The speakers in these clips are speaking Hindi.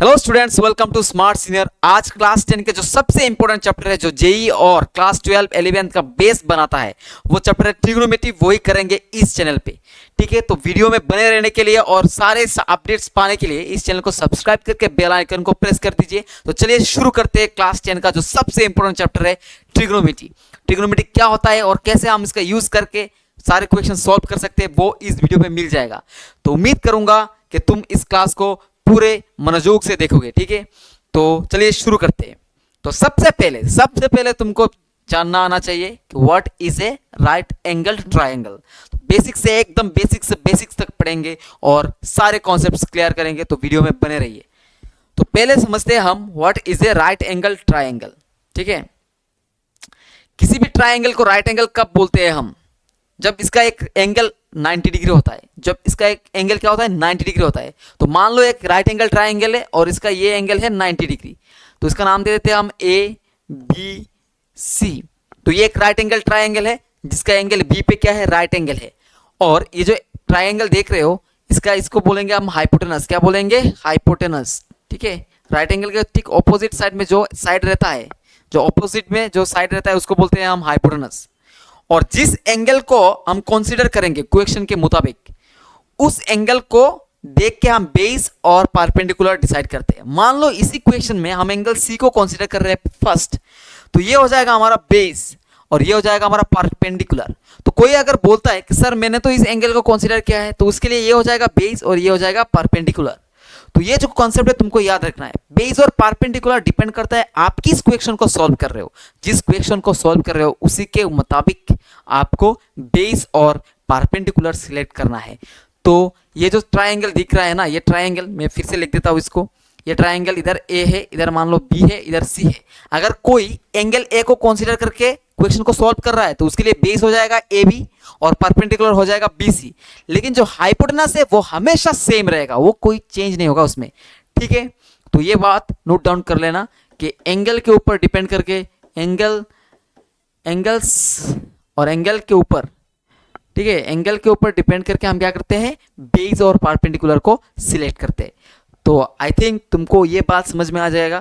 Hello students, welcome to smart senior. आज क्लास 10 के जो सबसे इंपॉर्टेंट चैप्टर है, जो जेई और क्लास 12 11 का बेस बनाता है, वो चैप्टर है ट्रिग्नोमेट्री। वही करेंगे इस चैनल पे। ठीक है, तो वीडियो में बने रहने के लिए और सारे अपडेट्स पाने के लिए इस चैनल को सब्सक्राइब करके बेल आइकन को प्रेस कर दीजिए। तो चलिए शुरू करते हैं क्लास 10 का जो सबसे इंपॉर्टेंट चैप्टर है ट्रिग्नोमेट्री। ट्रिग्नोमेट्री क्या होता है और कैसे हम इसका यूज करके सारे क्वेश्चन सॉल्व कर सकते हैं, वो इस वीडियो में मिल जाएगा। तो उम्मीद करूंगा कि तुम इस क्लास को पूरे मनोयोग से देखोगे। ठीक है, तो चलिए शुरू करते हैं। तो सबसे पहले तुमको जानना आना चाहिए कि what is a right angle triangle. तो बेसिक से एकदम बेसिक्स तक पढ़ेंगे और सारे कॉन्सेप्ट्स क्लियर करेंगे, तो वीडियो में बने रहिए। तो पहले समझते हैं हम what is a right angle triangle. ठीक है, किसी भी ट्रायंगल को राइट एंगल कब बोलते हैं हम? जब इसका एक एंगल 90 डिग्री होता है। जब इसका एक एंगल क्या होता है? 90 डिग्री होता है। तो मान लो एक राइट एंगल ट्रायंगल है और इसका ये एंगल है 90 डिग्री, तो इसका नाम दे देते हैं हम ए बी सी। तो ये एक राइट एंगल ट्रायंगल है जिसका एंगल बी पे क्या है? राइट एंगल है। और ये जो ट्रायंगल देख रहे हो, इसको बोलेंगे हम हाइपोटेनस। क्या बोलेंगे? हाइपोटेनस। ठीक है, राइट एंगल के ठीक ऑपोजिट साइड में जो साइड रहता है, उसको बोलते हैं हम हाइपोटेनस। और जिस एंगल को हम कंसीडर करेंगे क्वेश्चन के मुताबिक, उस एंगल को देख के हम बेस और परपेंडिकुलर डिसाइड करते हैं। मान लो इसी क्वेश्चन में हम एंगल सी को कंसीडर कर रहे हैं फर्स्ट, तो ये हो जाएगा हमारा बेस और ये हो जाएगा हमारा परपेंडिकुलर। तो कोई अगर बोलता है कि सर मैंने तो इस एंगल को कंसीडर किया है, तो उसके लिए ये हो जाएगा बेस और ये हो जाएगा परपेंडिकुलर। तो ये जो कॉन्सेप्ट है तुमको याद रखना है। बेस और परपेंडिकुलर डिपेंड करता है आप किस क्वेश्चन को सॉल्व कर रहे हो। जिस क्वेश्चन को सॉल्व कर रहे हो उसी के मुताबिक आपको बेस और परपेंडिकुलर सिलेक्ट करना है। तो ये जो ट्रायंगल दिख रहा है ना, ये ट्रायंगल मैं फिर से लिख देता हूं इसको। ये ट्रायंगल इधर ए है, इधर मान लो बी है, इधर सी है। अगर कोई एंगल ए को कंसीडर करके क्वेश्चन को सॉल्व कर रहा है, तो उसके लिए बेस हो जाएगा ए बी और परपेंडिकुलर हो जाएगा बी सी। लेकिन जो हाइपोटेनस है वो हमेशा सेम रहेगा, वो कोई चेंज नहीं होगा उसमें। ठीक है, तो ये बात नोट डाउन कर लेना कि एंगल के ऊपर डिपेंड करके एंगल्स और एंगल के ऊपर, ठीक है, एंगल के ऊपर डिपेंड करके हम क्या करते हैं? बेस और परपेंडिकुलर को सिलेक्ट करते हैं। तो आई थिंक तुमको ये बात समझ में आ जाएगा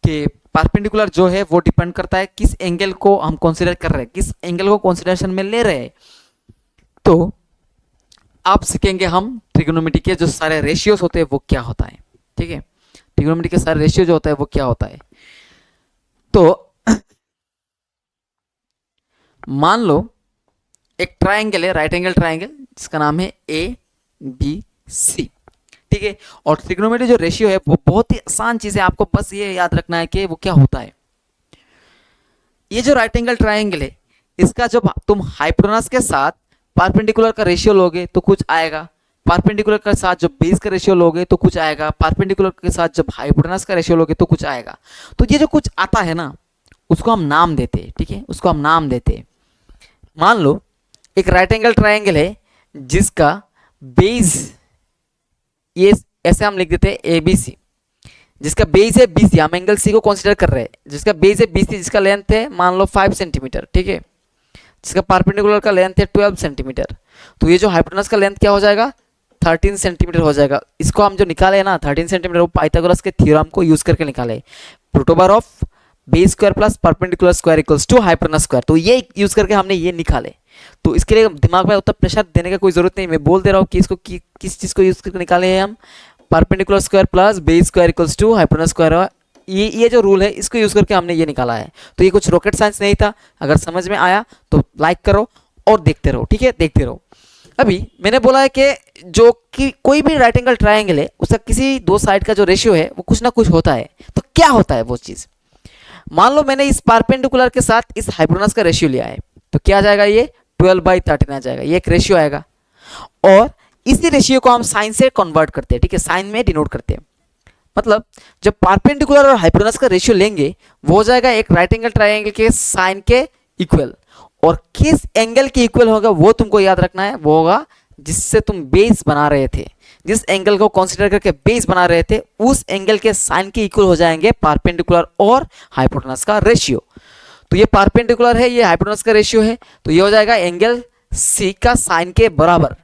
कि परपेंडिकुलर जो है वो डिपेंड करता है किस एंगल को हम कंसीडर कर रहे हैं, किस एंगल को कंसीडरेशन में ले रहे हैं। तो आप सीखेंगे हम ट्रिग्नोमेट्री के जो सारे रेशियोज होते हैं वो क्या होता है। ठीक है, ट्रिग्नोमेट्री के सारे रेशियो जो होता है वो क्या होता है। तो मान लो एक ट्रायंगल है, राइट एंगल ट्रायंगल, जिसका नाम है ए बी सी। ठीक है, और ट्रिग्नोमेट्री जो रेशियो है वो बहुत ही आसान चीज है, आपको बस ये याद रखना है कि वो क्या होता है। ये जो राइट एंगल ट्रायंगल है, इसका जब तुम हाइपोटेनस के साथ परपेंडिकुलर का रेशियो लोगे तो कुछ आएगा, परपेंडिकुलर के साथ जब बेस का रेशियो लोगे तो कुछ आएगा, परपेंडिकुलर के साथ जब हाइपोटेनस का रेशियो लोगे तो कुछ आएगा। तो ये जो कुछ आता है ना, उसको हम नाम देते हैं। ठीक है, उसको हम नाम देते हैं। मान लो एक राइट एंगल ट्रायंगल है जिसका बेस, ये ऐसे हम लिख देते हैं ए बी सी, जिसका बेस है बी सी। हम एंगल सी को कंसीडर कर रहे हैं, जिसका बेस है बी सी, जिसका लेंथ है मान लो 5 सेंटीमीटर। ठीक है, जिसका परपेंडिकुलर का लेंथ है 12 सेंटीमीटर। तो ये जो हाइपोटेनस का लेंथ क्या हो जाएगा? 13 सेंटीमीटर हो जाएगा। इसको हम जो निकाले है ना 13 सेंटीमीटर, वो पाइथागोरस के थ्योरम को यूज करके निकाले, root over of base square plus perpendicular square equals to hypotenuse square. तो ये यूज करके हमने ये निकाले। तो इसके लिए दिमाग में उतना प्रेशर देने का कोई जरूरत नहीं, मैं बोल दे रहा हूँ कि इसको किस चीज को यूज करके निकाले हैं हम। Perpendicular square plus base square equals to hypotenuse square, ये जो रूल है इसको यूज करके हमने ये निकाला है। तो ये कुछ रॉकेट साइंस नहीं था। अगर समझ में आया तो लाइक करो और देखते रहो। ठीक है, देखते रहो। अभी मैंने बोला है कि जो कि कोई भी राइट एंगल ट्रायंगल है, उसका किसी दो साइड का जो रेशियो है वो कुछ ना कुछ होता है। तो क्या होता है वो चीज? मान लो मैंने इस परपेंडिकुलर के साथ इस हाइपोटेनस का रेशियो लिया है, तो क्या आ जाएगा? ये 12/13 आ जाएगा। ये एक रेशियो आएगा और इसी रेशियो को हम साइन से कन्वर्ट करते हैं। ठीक है, साइन में डिनोट करते हैं। मतलब जब परपेंडिकुलर और हाइपोटेनस का रेशियो लेंगे, वो हो जाएगा एक राइट एंगल ट्रायंगल के साइन के इक्वल। और किस एंगल के इक्वल होगा वो तुमको याद रखना है। वो होगा जिससे तुम बेस बना रहे थे, जिस एंगल को कंसीडर करके बेस बना रहे थे, उस एंगल के साइन के इक्वल हो जाएंगे परपेंडिकुलर और हाइपोटेनस का रेशियो। तो ये परपेंडिकुलर है, ये हाइपोटेनस का रेशियो है, तो ये हो जाएगा एंगल सी का साइन के बराबर।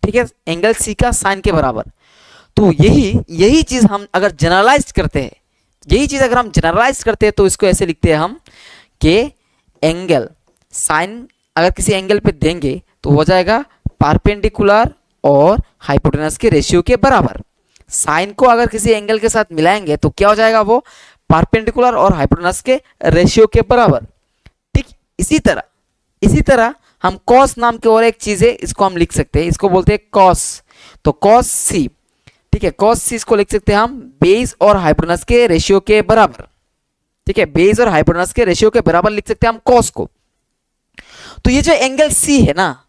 ठीक है, एंगल सी का साइन के बराबर। तो यही चीज हम अगर जनरलाइज करते हैं, यही चीज अगर हम जनरलाइज करते हैं तो इसको ऐसे लिखते हैं हम कि एंगल साइन अगर किसी एंगल पे देंगे तो हो जाएगा परपेंडिकुलर और हाइपोटेनस के रेशियो के बराबर। साइन को अगर किसी एंगल के साथ मिलाएंगे तो क्या हो जाएगा, वो परपेंडिकुलर और हाइपोटेनस के रेशियो के बराबर। ठीक इसी तरह हम कॉस नाम की और एक चीज है, इसको हम लिख सकते हैं, इसको बोलते हैं कॉस। तो कॉस सी, ठीक है, कॉस सी इसको लिख सकते हैं हम बेस और हाइपोटेनस के रेशियो के बराबर। ठीक है, बेस और हाइपोटेनस के रेशियो के बराबर लिख सकते हैं हम कॉस को। तो ये जो एंगल सी है ना,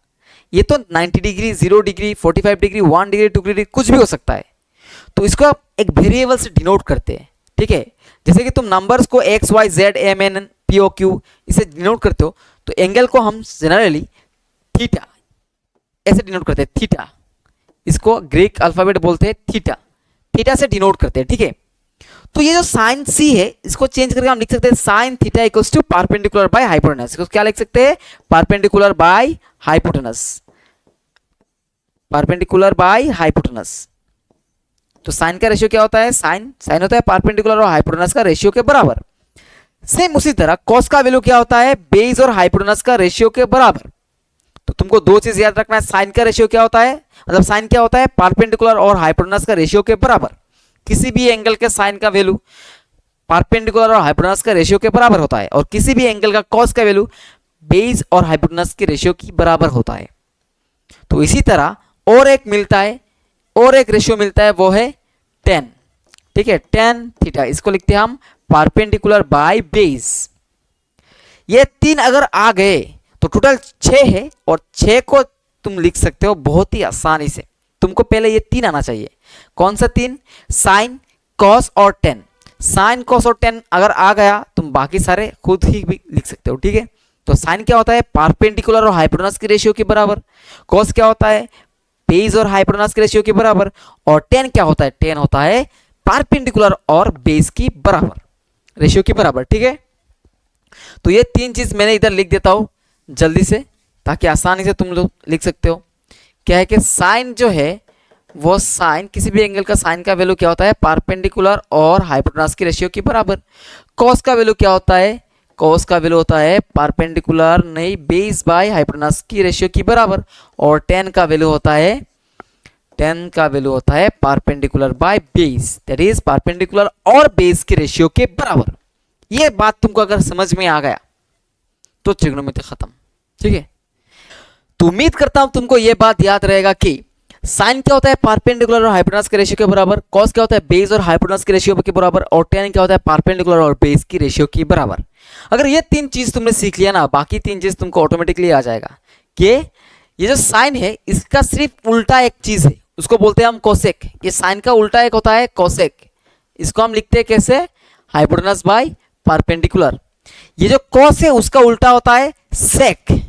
ये तो 90 degree, 0 degree, 45 degree, 1 degree, 2 degree कुछ भी हो सकता है। तो इसको आप एक वेरिएबल से डिनोट करते हैं। ठीक है, जैसे कि तुम नंबर्स को X Y Z M N P O Q इसे डिनोट करते हो, तो एंगल को हम जनरली थीटा ऐसे डिनोट करते हैं, थीटा। इसको ग्रीक अल्फाबेट बोलते हैं थीटा, थीटा से डिनोट करते हैं। ठीक है, तो ये जो साइन सी है इसको चेंज करके हम लिख सकते हैं sine theta equals to perpendicular by hypotenuse. इसको क्या लिख सकते हैं, perpendicular by hypotenuse, perpendicular by hypotenuse. तो साइन का रेशियो क्या होता है, साइन होता है परपेंडिकुलर और हाइपोटेनस का रेशियो के बराबर। सेम उसी तरह कॉस का वैल्यू क्या होता है, बेस और हाइपोटेनस का रेशियो के बराबर। तो तुमको दो चीज याद रखना है, साइन का रेशियो क्या होता है, मतलब साइन क्या होता है, परपेंडिकुलर और हाइपोटेनस का रेशियो के बराबर। किसी भी एंगल के साइन का वैल्यू परपेंडिकुलर और हाइपोटेनस का रेशियो के बराबर होता है, और किसी भी एंगल का कॉस का वैल्यू बेस और हाइपोटेनस के रेशियो की बराबर होता है। तो इसी तरह और एक मिलता है, और एक रेशियो मिलता है, वो है tan। ठीक है, tan थीटा, इसको लिखते हैं हम परपेंडिकुलर बाय बेस। ये तीन अगर आ गए तो टोटल 6 है, और 6 को तुम लिख सकते हो बहुत ही आसानी से। तुमको पहले ये 3 आना चाहिए। कौन सा 3, साइन, कॉस और tan। साइन, कॉस और tan अगर आ गया तुम बाकी सारे खुद ही भी लिख सकते हो। ठीक है, तो साइन क्या होता है, परपेंडिकुलर और हाइपोटेनस की रेशियो के बराबर। कॉस क्या होता है, बेस और हाइपोटेनस के रेशियो के बराबर। और tan क्या होता है, tan होता है परपेंडिकुलर और बेस की बराबर, रेशियो के बराबर। ठीक है, तो ये 3 चीज मैंने इधर लिख देता हूं जल्दी से, ताकि आसानी से तुम लोग लिख सकते हो। क्या है कि साइन जो है वो साइन, किसी भी एंगल का साइन का वैल्यू क्या होता है, परपेंडिकुलर और हाइपोटेनस की रेशियो के बराबर। कॉस का वैल्यू क्या होता है, कॉस का वैल्यू होता है परपेंडिकुलर नहीं बेस बाय हाइपोटेनस की रेशियो की बराबर। और tan का वैल्यू होता है, tan का वैल्यू होता है perpendicular by base, that is perpendicular और बेस की रेशियो के बराबर। ये बात तुमको अगर समझ में आ गया तो त्रिग्नोमेट्री खत्म। ठीक है, तो उम्मीद करता हूं तुमको ये बात याद रहेगा कि साइन क्या होता है, परपेंडिकुलर और हाइपोटेनस के रेशियो के बराबर। कॉस क्या होता है, बेस और हाइपोटेनस के रेशियो के बराबर। और tan क्या होता है, परपेंडिकुलर और बेस की रेशियो के बराबर। अगर ये 3 चीज तुमने सीख लिया ना, बाकी 3 चीज तुमको ऑटोमेटिकली आ जाएगा। कि ये जो साइन है इसका सिर्फ उल्टा एक चीज है, उसको बोलते हैं हम कोसेक। ये साइन का उल्टा एक होता है कोसेक। इसको हम लिखते हैं कैसे, हाइपोटेनस बाय परपेंडिकुलर। ये जो कॉस है उसका उल्टा होता है सेक।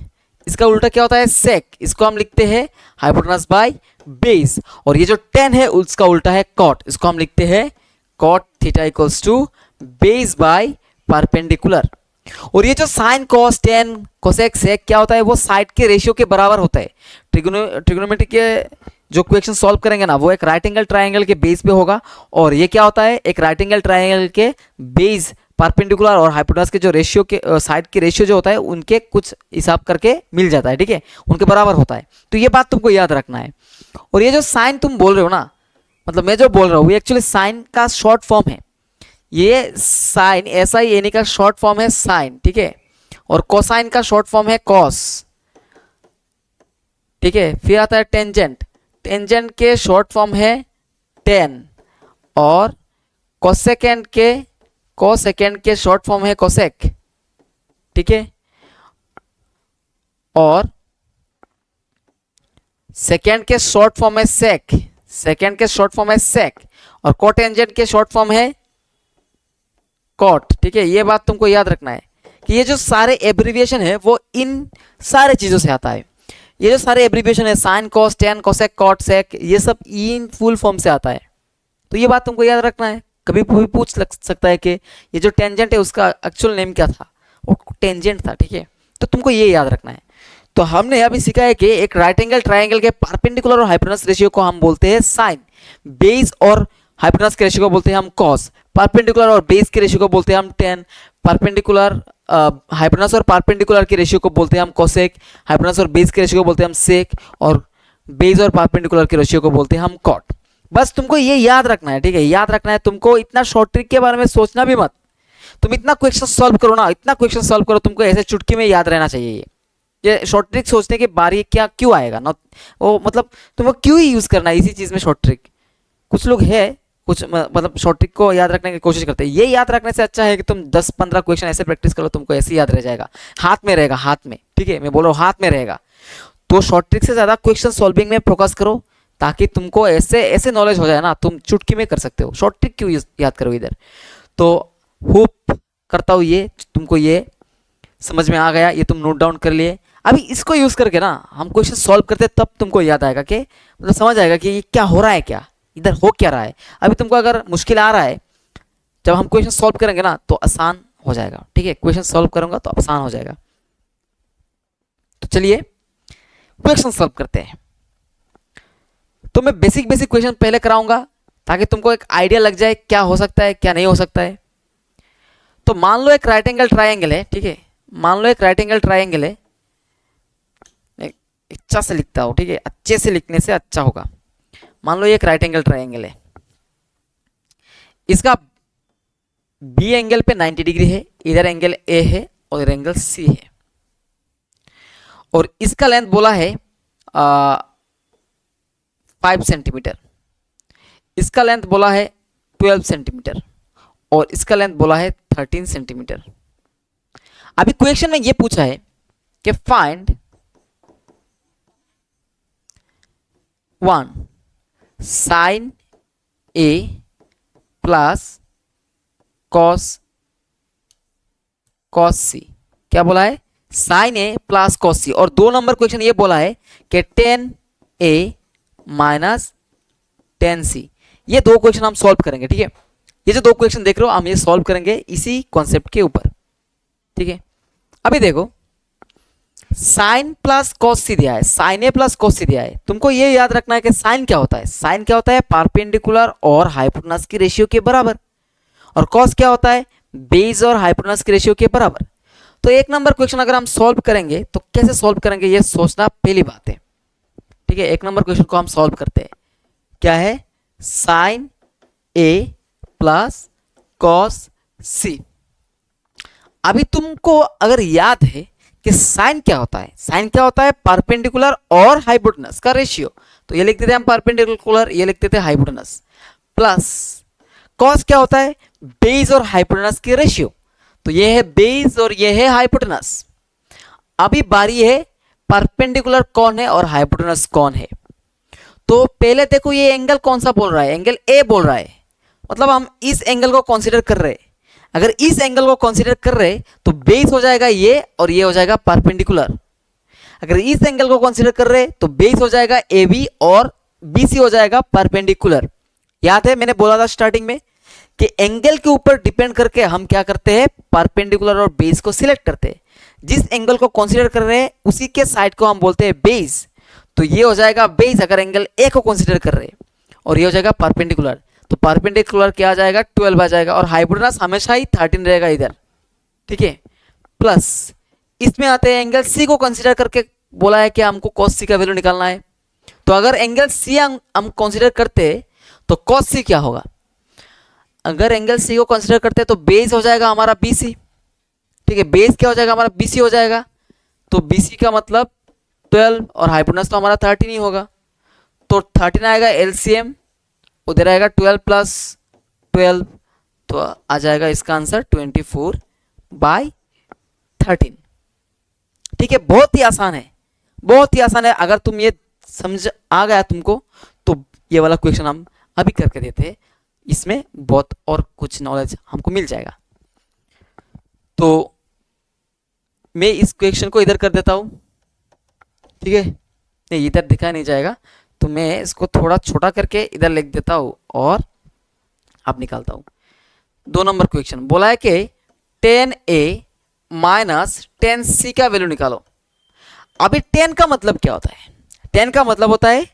इसका उल्टा क्या होता है, सेक। इसको हम लिखते हैं हाइपोटेनस बाय बेस। और ये जो tan है उसका उल्टा है कॉट। इसको हम लिखते हैं cot theta equals to base by perpendicular. और ये जो sine, cos, tan, cosec, sec क्या होता है, वो साइड के रेशियो के बराबर होता है। ट्रिग्नोमेट्री के जो क्वेश्चन सॉल्व करेंगे ना, वो एक राइट एंगल ट्राइंगल के बेस पे होगा। और ये क्या होता है, एक राइट एंगल ट्राइंगल के बेस, परपेंडिकुलर और हाइपोटेनस के जो रेशियो के साइड के रेशियो जो होता है उनके कुछ हिसाब करके मिल जाता है। ठीक है, उनके बराबर होता है। तो ये बात तुमको याद रखना है। और ये जो साइन तुम बोल रहे हो ना, मतलब मैं जो बोल रहा हूँ ये एक्चुअली साइन का शॉर्ट फॉर्म है। ये साइन SIN का शॉर्ट फॉर्म है साइन। ठीक है, और कोसाइन का शॉर्ट फॉर्म है कॉस। ठीक है, फिर आता है टेंजेंट। टेंजेंट के शॉर्ट फॉर्म है tan। और कोसेकेंड के शॉर्ट फॉर्म है कोसेक। ठीक है, और सेकेंड के शॉर्ट फॉर्म है सेक। सेकेंड के शॉर्ट फॉर्म है सेक। और कोटेंजेंट के शॉर्ट फॉर्म है कॉट। ठीक है, ये बात तुमको याद रखना है कि ये जो सारे एब्रिविएशन है वो इन सारे चीजों से आता है। ये जो सारे एब्रिविएशन है sine, cos, tan, cosec, cot, sec, ये सब इन फुल फॉर्म से आता है। तो ये बात तुमको याद रखना है। कभी भी पूछ सकता है कि ये जो टेंजेंट है उसका एक्चुअल नेम क्या था, वो टेंजेंट था। ठीक है, तो तुमको ये याद रखना है। तो हमने अभी सीखा है कि एक राइट एंगल ट्राइंगल के परपेंडिकुलर और हाइपोटेनस रेशियो को हम बोलते हैं साइन, बेस और हाइपोटेनस के रेशियो को बोलते हैं हम कॉस, परपेंडिकुलर और बेस के रेशियो को बोलते हैं हम टेन, परपेंडिकुलर हाइपोटेनस और परपेंडिकुलर के रेशियो को बोलते हैं हम कोसेक, हाइपोटेनस और बेस के रेशियो को बोलते हैं हम सेक, और बेस और परपेंडिकुलर के रेशियो को बोलते हैं हम कॉट। बस तुमको ये याद रखना है, ठीक है, याद रखना है तुमको। इतना शॉर्ट ट्रिक के बारे में सोचना भी मत, तुम इतना क्वेश्चन सॉल्व करो ना, इतना क्वेश्चन सॉल्व करो, तुमको ऐसे चुटकी में याद रहना चाहिए। ये शॉर्ट ट्रिक सोचने के बारी क्या क्यों आएगा ना, वो मतलब तुमको क्यों ही यूज करना है इसी चीज में शॉर्ट ट्रिक। कुछ लोग है कुछ मतलब शॉर्ट ट्रिक को याद रखने की कोशिश करते हैं, ये याद रखने से अच्छा है कि तुम 10-15 क्वेश्चन ऐसे प्रैक्टिस करो, तुमको ऐसे याद रह जाएगा, हाथ में रहेगा, हाथ में, ठीक है, मैं बोल रहा हूँ हाथ में रहेगा। तो शॉर्ट ट्रिक से ज्यादा क्वेश्चन सॉल्विंग में फोकस करो, ताकि तुमको ऐसे ऐसे नॉलेज हो जाए ना, तुम चुटकी में कर सकते हो। शॉर्ट ट्रिक क्यों याद करो इधर। तो होप करता हूँ ये तुमको ये समझ में आ गया, ये तुम नोट डाउन कर लिए। अभी इसको यूज करके ना हम क्वेश्चन सॉल्व करते तब तुमको याद आएगा कि मतलब समझ आएगा कि ये क्या हो रहा है, क्या इधर हो क्या रहा है। अभी तुमको अगर मुश्किल आ रहा है, जब हम क्वेश्चन सॉल्व करेंगे ना तो आसान हो जाएगा, ठीक है, क्वेश्चन सॉल्व करूंगा तो आसान हो जाएगा। तो चलिए क्वेश्चन सॉल्व करते हैं। तो मैं बेसिक बेसिक क्वेश्चन पहले कराऊंगा ताकि तुमको एक आइडिया लग जाए क्या हो सकता है क्या नहीं हो सकता है। तो मान लो एक राइट एंगल ट्राइंगल है, ठीक है, मान लो एक राइट एंगल ट्राइंगल है, अच्छा से लिखता हूं, ठीक है, अच्छे से लिखने से अच्छा होगा। मान लो ये एक राइट एंगल ट्राइंगल है, इसका बी एंगल पे 90 डिग्री है, इधर एंगल ए है और इधर एंगल सी है, और इसका लेंथ बोला है 5 सेंटीमीटर, इसका लेंथ बोला है 12 सेंटीमीटर और इसका लेंथ बोला है 13 सेंटीमीटर। अभी क्वेश्चन में ये पूछा है कि फाइंड 1 साइन ए प्लस कॉस सी। क्या बोला है? साइन ए प्लस कॉस सी। और 2 नंबर क्वेश्चन ये बोला है कि tan a minus tan c। ये 2 क्वेश्चन हम सॉल्व करेंगे, ठीक है, ये जो 2 क्वेश्चन देख रहे हो हम ये सॉल्व करेंगे इसी कॉन्सेप्ट के ऊपर, ठीक है। अभी देखो साइन प्लस कॉस सी दिया है, साइन ए प्लस कॉस सी दिया है, तुमको ये याद रखना है कि साइन क्या होता है, साइन क्या होता है परपेंडिकुलर और हाइपोटेनस की रेशियो के बराबर, और कॉस क्या होता है बेस और हाइपोटेनस की रेशियो के बराबर। तो 1 नंबर क्वेश्चन अगर हम सॉल्व करेंगे तो कैसे सॉल्व करेंगे ये सोचना पहली बात है, ठीक है। 1 नंबर क्वेश्चन को हम सॉल्व करते हैं, क्या है साइन ए प्लस कॉस सी। अभी तुमको अगर याद है कि साइन क्या होता है, साइन क्या होता है परपेंडिकुलर और हाइपोटेनस का रेशियो, तो ये लिखते थे हम परपेंडिकुलर, ये लिखते थे हाइपोटेनस, प्लस कॉस क्या होता है बेस और हाइपोटेनस की रेशियो, तो ये है बेस और ये है हाइपोटेनस। अभी बारी है परपेंडिकुलर कौन है और हाइपोटेनस कौन है। तो पहले देखो ये एंगल कौन सा बोल रहा है, एंगल ए बोल रहा है, मतलब हम इस एंगल को कंसीडर कर रहे हैं। अगर इस एंगल को कंसीडर कर रहे तो बेस हो जाएगा ये और ये हो जाएगा परपेंडिकुलर। अगर इस एंगल को कंसीडर कर रहे तो बेस हो जाएगा ए बी और बी सी हो जाएगा परपेंडिकुलर। याद है मैंने बोला था स्टार्टिंग में कि एंगल के ऊपर डिपेंड करके हम क्या करते हैं परपेंडिकुलर और बेस को सिलेक्ट करते हैं। जिस एंगल को कंसीडर कर रहे हैं उसी के साइड को हम बोलते हैं बेस, तो ये हो जाएगा बेस अगर एंगल ए को कंसीडर कर रहे हैं, और ये हो जाएगा परपेंडिकुलर, तो परपेंडिकुलर क्या आ जाएगा 12 आ जाएगा, और हाइपोटेनस हमेशा ही 13 रहेगा इधर, ठीक है। प्लस इसमें आते हैं एंगल सी को कंसीडर करके बोला है कि हमको कॉस सी का वैल्यू निकालना है। तो अगर एंगल सी हम कंसीडर करते तो कॉस सी क्या होगा, अगर एंगल सी को कंसीडर करते हैं तो बेस हो जाएगा हमारा बी सी, ठीक है, बेस क्या हो जाएगा हमारा बी सी हो जाएगा, तो बी सी का मतलब 12 और हाइपोटेनस तो हमारा 13 ही होगा, तो 13 आएगा एलसीएम, उधर आएगा 12 प्लस 12, तो आ जाएगा इसका आंसर 24/13, ठीक है। बहुत ही आसान है, बहुत ही आसान है। अगर तुम ये समझ आ गया तुमको तो ये वाला क्वेश्चन हम अभी करके देते हैं, इसमें बहुत और कुछ नॉलेज हमको मिल जाएगा। तो मैं इस क्वेश्चन को इधर कर देता हूं, ठीक है, नहीं इधर दिखाया नहीं जाएगा, तो मैं इसको थोड़ा छोटा करके इधर लिख देता हूं और अब निकालता हूं। 2 नंबर क्वेश्चन बोला है कि tan a minus tan c का वैल्यू निकालो। अभी टेन का मतलब क्या होता है? टेन का मतलब होता है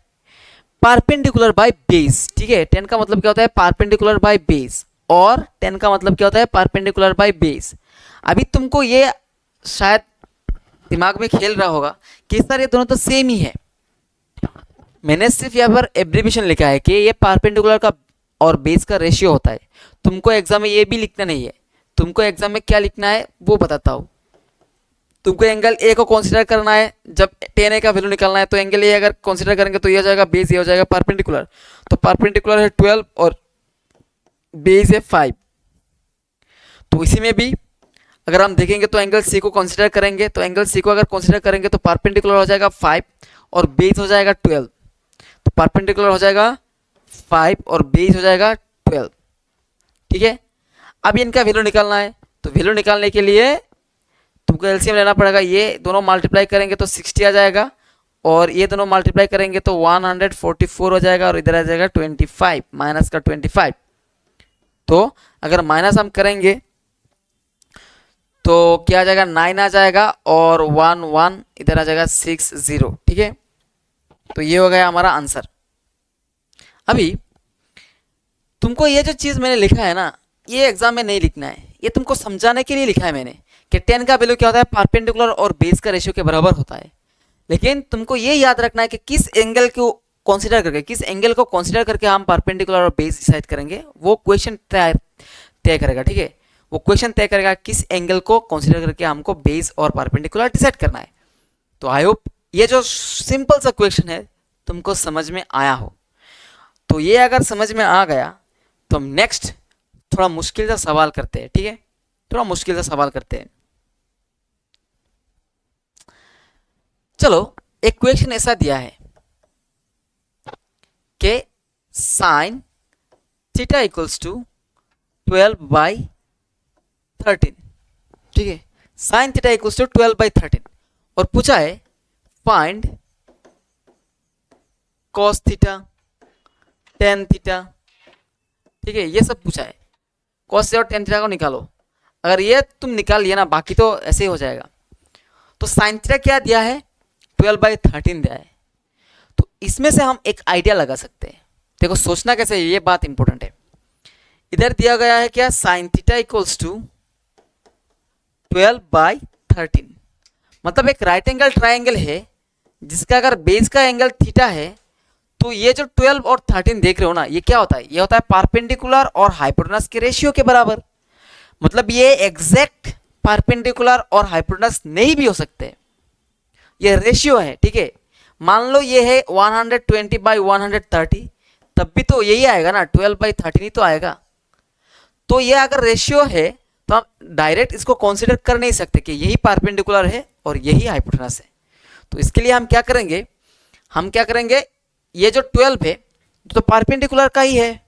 परपेंडिकुलर बाय बेस, ठीक है। टेन का मतलब क्या होता है? Perpendicular by base. और टेन का मतलब क्या होता है? Perpendicular by base. अभी तुमको ये शायद दिमाग में खेल रहा होगा कि सर ये दोनों तो सेम ही है। मैंने सिर्फ यहाँ पर एब्रीविएशन लिखा है कि ये परपेंडिकुलर का और बेस का रेशियो होता है। तुमको एग्जाम में ये भी लिखना नहीं है। तुमको एग्जाम में क्या लिखना है वो बताता हूँ। तुमको एंगल ए को कंसीडर करना है। जब टेन ए का वैल्यू निकालना है तो एंगल ए अगर कंसीडर करेंगे तो ये हो जाएगा बेस, ये हो जाएगा परपेंडिकुलर। तो परपेंडिकुलर है 12 और बेस है 5। तो इसी में भी अगर हम देखेंगे तो एंगल सी को कंसीडर करेंगे, तो एंगल सी को अगर कंसीडर करेंगे तो परपेंडिकुलर हो जाएगा 5 और बेस हो जाएगा 12। तो परपेंडिकुलर हो जाएगा 5 और बेस हो जाएगा 12, ठीक है। अब इनका वैल्यू निकालना है। तो वैल्यू निकालने के लिए तुमको एलसीएम लेना पड़ेगा। ये दोनों मल्टीप्लाई करेंगे तो 60 आ जाएगा और ये दोनों मल्टीप्लाई करेंगे तो 144 हो जाएगा और इधर आ जाएगा 25, माइनस का 25। तो अगर माइनस हम करेंगे तो क्या आ जाएगा? 9 आ जाएगा और 1 1 इधर आ जाएगा 6 0, ठीक है। तो ये हो गया हमारा आंसर। अभी तुमको ये जो चीज़ मैंने लिखा है ना, ये एग्जाम में नहीं लिखना है, ये तुमको समझाने के लिए लिखा है मैंने कि टेन का वैल्यू क्या होता है? परपेंडिकुलर और बेस का रेशियो के बराबर होता है। लेकिन तुमको ये याद रखना है कि किस एंगल को कंसीडर करके, किस एंगल को कंसीडर करके हम परपेंडिकुलर और बेस डिसाइड करेंगे, वो क्वेश्चन तय करेगा, ठीक है। वो क्वेश्चन तय करेगा किस एंगल को कंसीडर करके हमको बेस और परपेंडिकुलर डिसाइड करना है। तो आई होप ये जो सिंपल सा क्वेश्चन है तुमको समझ में आया हो। तो ये अगर समझ में आ गया तो हम नेक्स्ट थोड़ा मुश्किल सा सवाल करते हैं, ठीक है। थोड़ा मुश्किल सा सवाल करते हैं। चलो, एक क्वेश्चन ऐसा दिया है कि साइन थीटा इक्वल्स टू 12/13, ठीक है। साइन थीटा इक्वल्स टू 12/13 और पूछा है find cos theta, tan theta, ठीक है। ये सब पूछा है। कॉस और टेन थीटा को निकालो। अगर ये तुम निकाल लिया ना, बाकी तो ऐसे ही हो जाएगा। तो साइन थीटा क्या दिया है? 12/13 दिया है। तो इसमें से हम एक आइडिया लगा सकते हैं। देखो सोचना कैसे है, ये बात इंपॉर्टेंट है। इधर दिया गया है क्या? साइन थीटा इक्वल्स टू 12/13, मतलब एक राइट एंगल ट्राइंगल है जिसका अगर बेस का एंगल थीटा है तो ये जो 12 और 13 देख रहे हो ना, ये क्या होता है? ये होता है परपेंडिकुलर और हाइपोटेनस के रेशियो के बराबर। मतलब ये एग्जैक्ट परपेंडिकुलर और हाइपोटेनस नहीं भी हो सकते, ये रेशियो है, ठीक है। मान लो ये है 120/130, तब भी तो यही आएगा ना, 12/13 ही तो आएगा। तो ये अगर रेशियो है तो हम डायरेक्ट इसको कंसीडर कर नहीं सकते कि यही परपेंडिकुलर है और यही हाइपोटेनस है। तो इसके लिए हम क्या करेंगे? ये जो 12 है तो परपेंडिकुलर का ही है,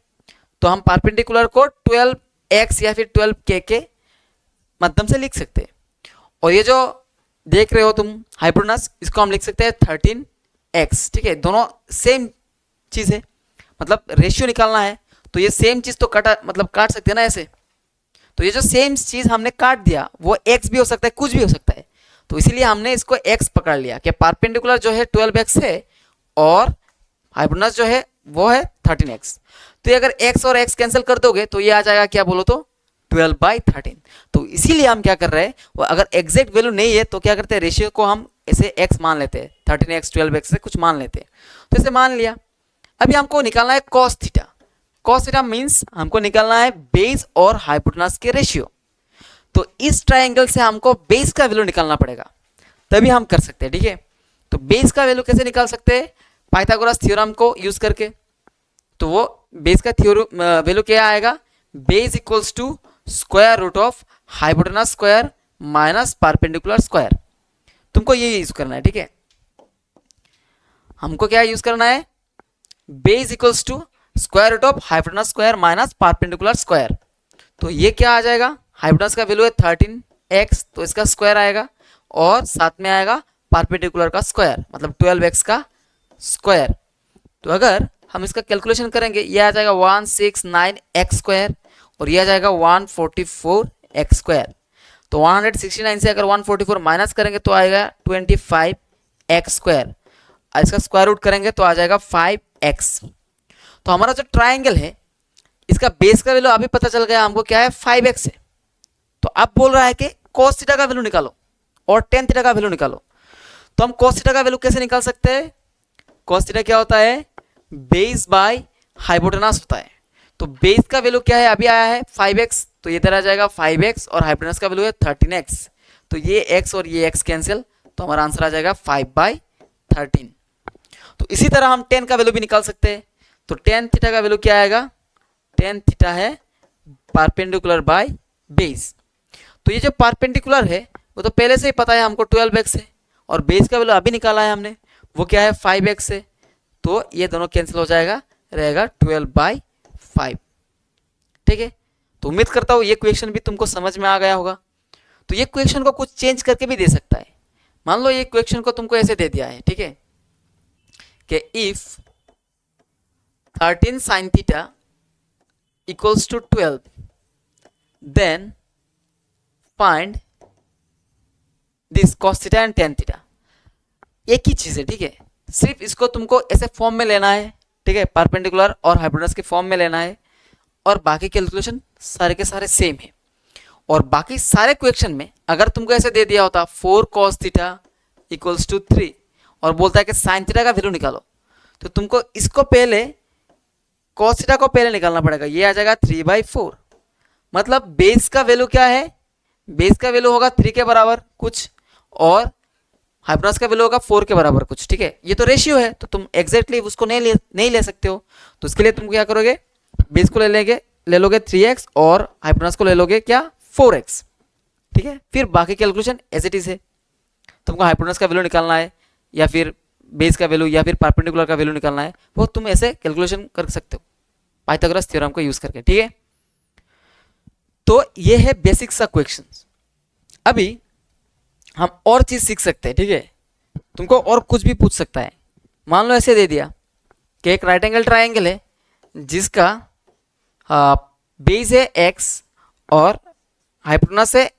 तो हम परपेंडिकुलर को 12x या फिर 12k के माध्यम से लिख सकते हैं। और ये जो देख रहे हो तुम हाइपोटेनस, इसको हम लिख सकते हैं 13x, ठीक है। दोनों सेम चीज़ है, मतलब रेशियो निकालना है तो ये सेम चीज़ तो काट सकते हैं ना ऐसे। तो ये जो सेम चीज़ हमने काट दिया वो x भी हो सकता है, कुछ भी हो सकता है। तो इसीलिए हमने इसको x पकड़ लिया कि परपेंडिकुलर जो है 12x है और हाइपोटेनस जो है वो है 13x। तो ये अगर x और x कैंसिल कर दोगे तो ये आ जाएगा क्या बोलो तो 12/13। तो इसीलिए हम क्या कर रहे हैं, वो अगर एग्जैक्ट वैल्यू नहीं है तो क्या करते हैं, रेशियो को हम ऐसे x मान लेते हैं, 13x 12x से कुछ मान लेते हैं। तो इसे मान लिया। अभी हमको निकालना है cos theta. Cos theta means हमको निकालना है बेस और हाइपोटेनस के रेशियो। तो इस ट्राइंगल से हमको बेस का वैल्यू निकालना पड़ेगा, तभी हम कर सकते हैं, ठीक है। तो बेस का वैल्यू कैसे निकाल सकते हैं? पाइथागोरस थ्योरम को यूज करके। तो वो बेस का वैल्यू क्या आएगा? Base equals to square root of hypotenuse square minus perpendicular square. तुमको ये यूज करना है, ठीक है। हमको क्या यूज करना है? Base equals to square root of hypotenuse square minus perpendicular square. तो ये क्या आ जाएगा? हाइपोटेनस का वैल्यू है 13x, तो इसका स्क्वायर आएगा और साथ में आएगा परपेंडिकुलर का स्क्वायर, मतलब 12x का स्क्वायर। तो अगर हम इसका कैलकुलेशन करेंगे, ये आ जाएगा 169x स्क्वायर और ये आ जाएगा 144x स्क्वायर। तो 169 से अगर 144 माइनस करेंगे तो आएगा 25 एक्स स्क्वायर, इसका स्क्वायर रूट करेंगे तो आ जाएगा 5x। तो हमारा जो ट्राइंगल है इसका बेस का वैल्यू अभी पता चल गया हमको क्या है 5x है। तो अब बोल रहा है कि cos थीटा का वैल्यू निकालो और tan थीटा का वैल्यू निकालो। तो हम cos थीटा का वैल्यू कैसे निकाल सकते हैं? cos थीटा क्या होता है? बेस बाय हाइपोटेनस होता है। तो बेस का वैल्यू क्या है? अभी आया है 5x, तो ये इधर आ जाएगा 5x और हाइपोटेनस का वैल्यू है 13x। तो ये x और ये x कैंसिल, तो हमारा आंसर आ जाएगा 5/13। तो इसी तरह हम tan का वैल्यू भी निकाल सकते हैं। तो tan थीटा का वैल्यू क्या आएगा? tan थीटा है परपेंडिकुलर बाय बेस। तो ये जो परपेंडिकुलर है वो तो पहले से ही पता है हमको 12x है, और बेस का वैल्यू अभी निकाला है हमने, वो क्या है 5x है। तो ये दोनों कैंसिल हो जाएगा, रहेगा 12/5। ठीक है, तो उम्मीद करता हूँ ये क्वेश्चन भी तुमको समझ में आ गया होगा। तो ये क्वेश्चन को कुछ चेंज करके भी दे सकता है। मान लो ये क्वेश्चन को तुमको ऐसे दे दिया है, ठीक है, कि if 13 sin theta equals to 12 then find this cos theta and tan theta. एक ही चीज है, ठीक है, सिर्फ इसको तुमको ऐसे फॉर्म में लेना है, ठीक है, परपेंडिकुलर और हाइपोटेनस के फॉर्म में लेना है, और बाकी कैलकुलेशन सारे के सारे सेम है। और बाकी सारे क्वेश्चन में अगर तुमको ऐसे दे दिया होता 4 cos थीटा इक्वल्स टू 3 और बोलता है कि sin थीटा का वैल्यू निकालो, तो तुमको इसको पहले cos थीटा को पहले निकालना पड़ेगा। ये आ जाएगा 3/4। मतलब बेस का वैल्यू क्या है? बेस का वैल्यू होगा 3 के बराबर कुछ, और हाइपोटेनस का वैल्यू होगा 4 के बराबर कुछ। ठीक है, ये तो रेशियो है, तो तुम एग्जैक्टली उसको नहीं ले सकते हो। तो इसके लिए तुम क्या करोगे? बेस को ले लोगे 3x और हाइपोटेनस को ले लोगे क्या 4x। ठीक है, फिर बाकी कैलकुलेशन एज इट इज है। तुमको हाइपोटेनस का वैल्यू निकालना है या फिर बेस का वैल्यू या फिर परपेंडिकुलर का वैल्यू निकालना है, वो तुम ऐसे कैलकुलेशन कर सकते हो पाइथागोरस थ्योरम को यूज करके। ठीक है, तो ये है बेसिक सा क्वेश्चंस। अभी हम और चीज सीख सकते हैं। ठीक है, तुमको और कुछ भी पूछ सकता है। मान लो ऐसे दे दिया कि एक राइट एंगल ट्राइंगल है जिसका बेस है x और हाइपोटेनस है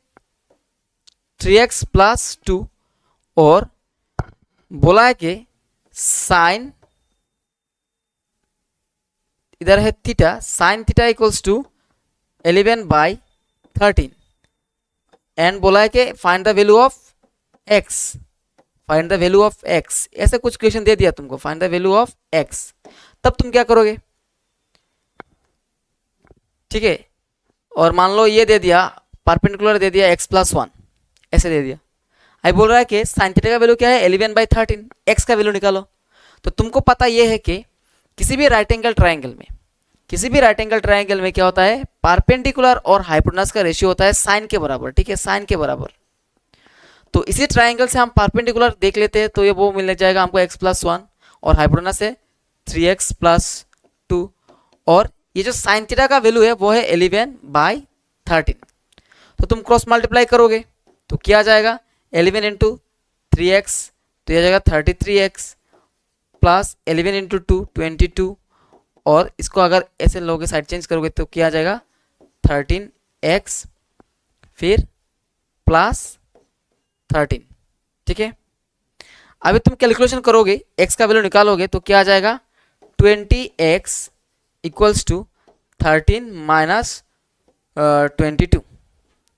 3x + 2, और बोला है कि साइन इधर है theta, sine theta equals to 11/13, and बोला है कि find the value of x, find the value of x। ऐसे कुछ क्वेश्चन दे दिया तुमको, find the value of x। तब तुम क्या करोगे? ठीक है, और मान लो ये दे दिया परपेंडिकुलर दे दिया x + 1, ऐसे दे दिया। आई बोल रहा है कि साइन थीटा का वैल्यू क्या है 11/13, x का वैल्यू निकालो। तो तुमको पता ये है कि किसी भी राइट एंगल ट्राइंगल में क्या होता है? परपेंडिकुलर और हाइपोटेनस का रेशियो होता है साइन के बराबर। ठीक है, साइन के बराबर। तो इसी ट्राइंगल से हम परपेंडिकुलर देख लेते हैं, तो ये वो मिल जाएगा हमको x + 1 और हाइपोटेनस है 3x + 2, और ये जो साइन थीटा का वैल्यू है वो है 11/13। तो तुम क्रॉस मल्टीप्लाई करोगे तो क्या आ जाएगा? 11 × 3x, तो ये आ जाएगा 33x प्लस 11 × 2 22, और इसको अगर ऐसे लोगे साइड चेंज करोगे तो क्या आ जाएगा 13x फिर प्लस 13। ठीक है, अभी तुम कैलकुलेशन करोगे, x का वैल्यू निकालोगे तो क्या आ जाएगा 20x इक्वल्स टू 13 - 22।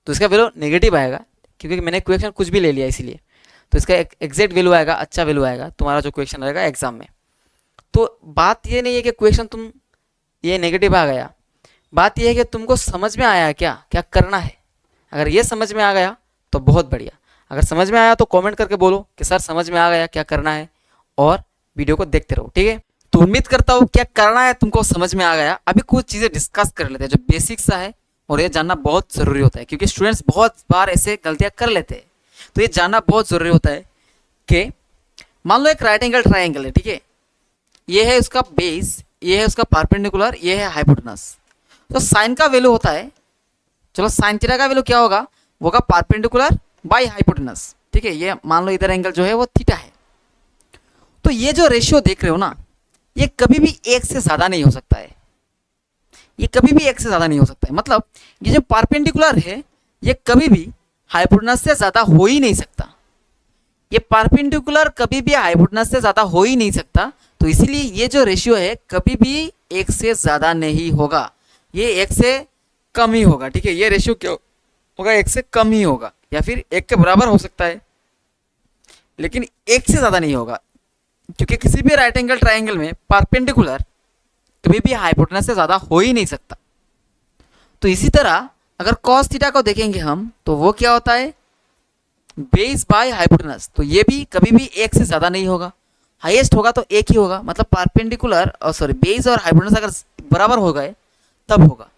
तो इसका वैल्यू नेगेटिव आएगा क्योंकि मैंने क्वेश्चन कुछ भी ले लिया इसीलिए। तो इसका एग्जैक्ट वैल्यू आएगा, अच्छा वैल्यू आएगा तुम्हारा जो क्वेश्चन रहेगा एग्जाम में। तो बात ये नहीं है कि क्वेश्चन तुम ये नेगेटिव आ गया, बात ये है कि तुमको समझ में आया क्या क्या करना है। अगर ये समझ में आ गया तो बहुत बढ़िया, अगर समझ में आया तो कमेंट करके बोलो कि सर समझ में आ गया, क्या करना है, और वीडियो को देखते रहो। ठीक है, तो उम्मीद करता हूँ क्या करना है तुमको समझ में आ गया। अभी कुछ चीज़ें डिस्कस कर लेते हैं जो बेसिक सा है, और ये जानना बहुत ज़रूरी होता है क्योंकि स्टूडेंट्स बहुत बार ऐसे गलतियाँ कर लेते हैं। तो ये जानना बहुत ज़रूरी होता है कि मान लो एक राइट एंगल ट्राइंगल है, ठीक है, ये है उसका बेस, ये है उसका परपेंडिकुलर, ये है हाइपोटेनस। तो साइन का वैल्यू होता है, चलो साइन थीटा का वैल्यू क्या होगा? वो होगा परपेंडिकुलर बाय हाइपोटेनस। ठीक है, ये मान लो इधर एंगल जो है वो थीटा है। तो ये जो रेशियो देख रहे हो ना, ये कभी भी एक से ज़्यादा नहीं हो सकता है, ये कभी भी एक से ज़्यादा नहीं हो सकता है। मतलब ये जो परपेंडिकुलर है ये कभी भी हाइपोटेनस से ज़्यादा हो ही नहीं सकता। ये परपेंडिकुलर कभी भी हाइपोटेनस से ज़्यादा हो ही नहीं सकता, तो इसीलिए ये जो रेशियो है कभी भी 1 से ज़्यादा नहीं होगा, ये 1 से कम ही होगा। ठीक है, ये रेशियो क्या होगा, 1 से कम ही होगा या फिर 1 के बराबर हो सकता है, लेकिन 1 से ज़्यादा नहीं होगा, क्योंकि किसी भी राइट एंगल ट्राइंगल में परपेंडिकुलर कभी भी हाइपोटेनस से ज़्यादा हो ही नहीं सकता। तो इसी तरह अगर कॉस थीटा को देखेंगे हम, तो वो क्या होता है, बेस बाय हाइपोटेनस, तो ये भी कभी भी 1 से ज़्यादा नहीं होगा, हाईएस्ट होगा तो 1 ही होगा, मतलब परपेंडिकुलर और सॉरी बेस और हाइपोटेनस अगर बराबर हो गए तब होगा।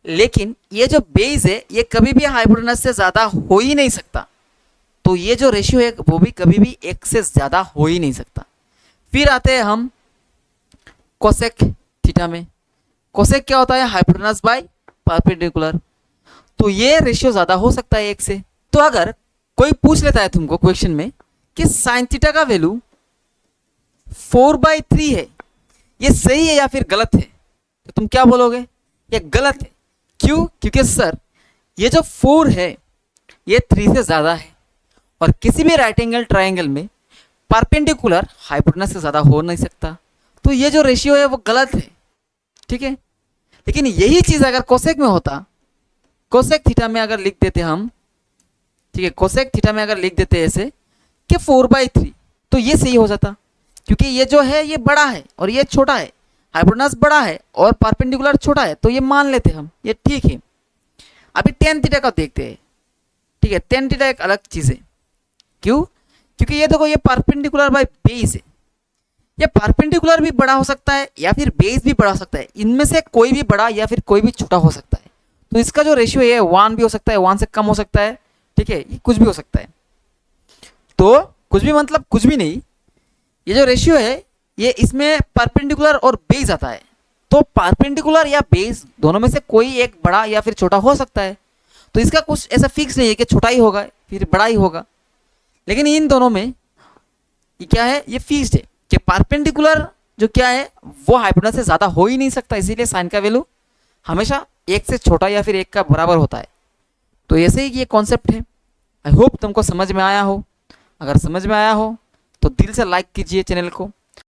लेकिन ये जो बेस है ये कभी भी हाइपोटेनस से ज़्यादा हो ही नहीं सकता, तो ये जो रेशियो है वो भी कभी भी 1 से ज़्यादा हो ही नहीं सकता। फिर आते हैं हम कोसेक थीटा में। कोसेक क्या होता है, हाइपोटेनस बाय परपेंडिकुलर, तो ये रेशियो ज़्यादा हो सकता है 1 से। तो अगर कोई पूछ लेता है तुमको क्वेश्चन में कि साइन थीटा का वैल्यू 4/3 है, ये सही है या फिर गलत है, तो तुम क्या बोलोगे, ये गलत है। क्यों, क्योंकि सर ये जो 4 है ये 3 से ज़्यादा है, और किसी भी राइट एंगल ट्राइंगल में परपेंडिकुलर हाइपोटेनस से ज़्यादा हो नहीं सकता, तो ये जो रेशियो है वो गलत है। ठीक है, लेकिन यही चीज़ अगर कोसेक में होता, कोसेक थीटा में अगर लिख देते हम, ठीक है, कोसेक थीटा में अगर लिख देते ऐसे कि 4/3, तो ये सही हो जाता, क्योंकि ये जो है ये बड़ा है और ये छोटा है, हाइपोटेनस बड़ा है और परपेंडिकुलर छोटा है, तो ये मान लेते हम, ये ठीक है। अभी टेन थीटा का देखते हैं। ठीक है, टेन थीटा एक अलग चीज़ है। क्यों, क्योंकि ये देखो ये परपेंडिकुलर बाय बेस है, ये परपेंडिकुलर भी बड़ा हो सकता है या फिर बेस भी बड़ा हो सकता है, इनमें से कोई भी बड़ा या फिर कोई भी छोटा हो सकता है, तो इसका जो रेशियो है 1 भी हो सकता है, 1 से कम हो सकता है। ठीक है, ये कुछ भी हो सकता है, तो कुछ भी मतलब कुछ भी नहीं, ये जो रेशियो है ये इसमें परपेंडिकुलर और बेस आता है, तो परपेंडिकुलर या बेस दोनों में से कोई एक बड़ा या फिर छोटा हो सकता है, तो इसका कुछ ऐसा फिक्स नहीं है कि छोटा ही होगा फिर बड़ा ही होगा, लेकिन इन दोनों में ये क्या है, ये फिक्स्ड है कि परपेंडिकुलर जो क्या है वो हाइपोटेनस से ज़्यादा हो ही नहीं सकता, इसीलिए साइन का वैल्यू हमेशा 1 से छोटा या फिर 1 का बराबर होता है। तो ऐसे ही ये कॉन्सेप्ट है। आई होप तुमको समझ में आया हो, अगर समझ में आया हो तो दिल से लाइक कीजिए चैनल को,